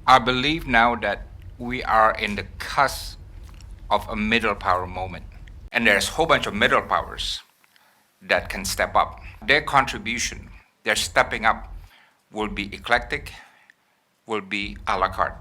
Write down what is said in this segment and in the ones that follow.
I believe now that we are in the cusp of a middle power moment. And there's a whole bunch of middle powers that can step up. Their contribution, their stepping up, will be eclectic, will be a la carte.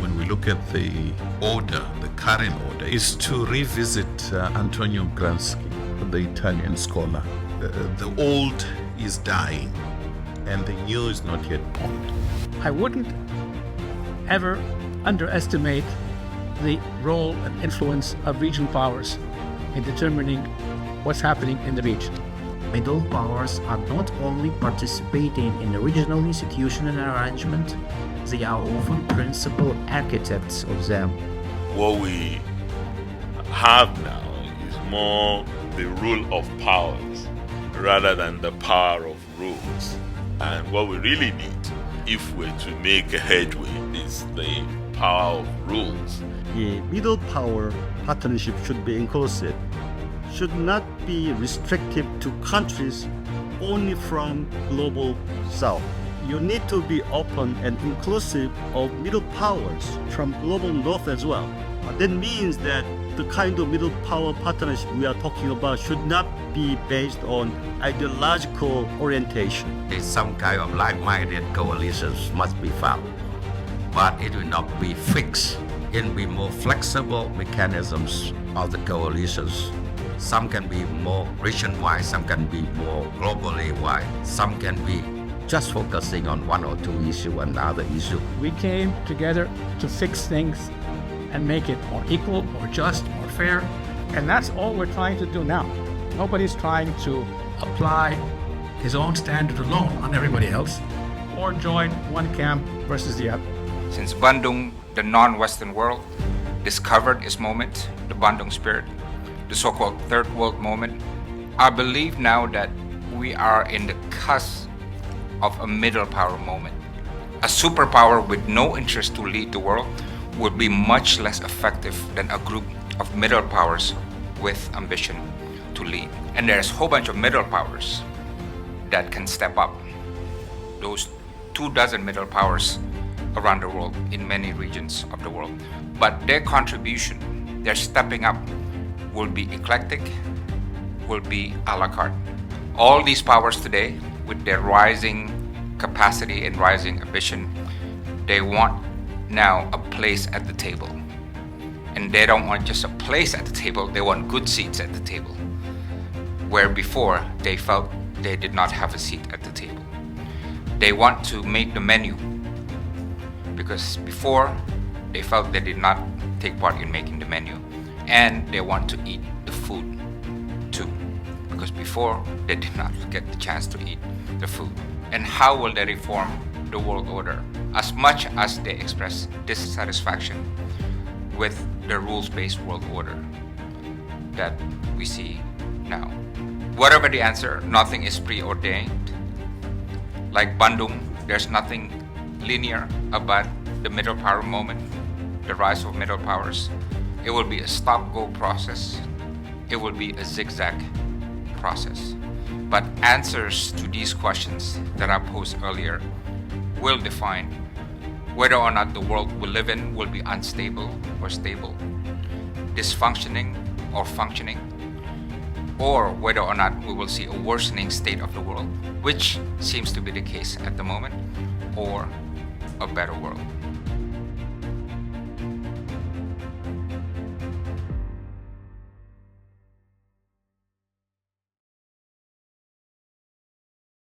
When we look at the order, the current order, is to revisit Antonio Gramsci, the Italian scholar. The old is dying and the new is not yet born. I wouldn't ever underestimate the role and influence of regional powers in determining what's happening in the region. Middle powers are not only participating in the regional institutional arrangement, they are often principal architects of them. What we have now is more the rule of powers rather than the power of rules. And what we really need, if we're to make a headway, is the power of rules. The middle power partnership should be inclusive, should not be restrictive to countries only from global south. You need to be open and inclusive of middle powers from global north as well. That means that the kind of middle power partnership we are talking about should not be based on ideological orientation. Some kind of like-minded coalitions must be found, but it will not be fixed. It will be more flexible mechanisms of the coalitions. Some can be more region-wide, some can be more globally wide, some can be just focusing on one or two issues and other issue. We came together to fix things and make it more equal, more just, more fair. And that's all we're trying to do now. Nobody's trying to apply his own standard alone on everybody else or join one camp versus the other. Since Bandung, the non-Western world, discovered its moment, the Bandung spirit, the so-called third world moment, I believe now that we are in the cusp of a middle power moment. A superpower with no interest to lead the world would be much less effective than a group of middle powers with ambition to lead. And there's a whole bunch of middle powers that can step up. Those 24 middle powers around the world in many regions of the world. But their contribution, their stepping up, will be eclectic, will be a la carte. All these powers today, with their rising capacity and rising ambition, they want now a place at the table. And they don't want just a place at the table, they want good seats at the table. Where before they felt they did not have a seat at the table. They want to make the menu, because before they felt they did not take part in making the menu. And they want to eat the food too, because before they did not get the chance to eat the food. And how will they reform the world order? As much as they express dissatisfaction with the rules-based world order that we see now. Whatever the answer, nothing is preordained. Like Bandung, there's nothing linear about the middle power moment, the rise of middle powers. It will be a stop-go process. It will be a zigzag process. But answers to these questions that I posed earlier will define whether or not the world we live in will be unstable or stable, dysfunctioning or functioning, or whether or not we will see a worsening state of the world, which seems to be the case at the moment, or a better world.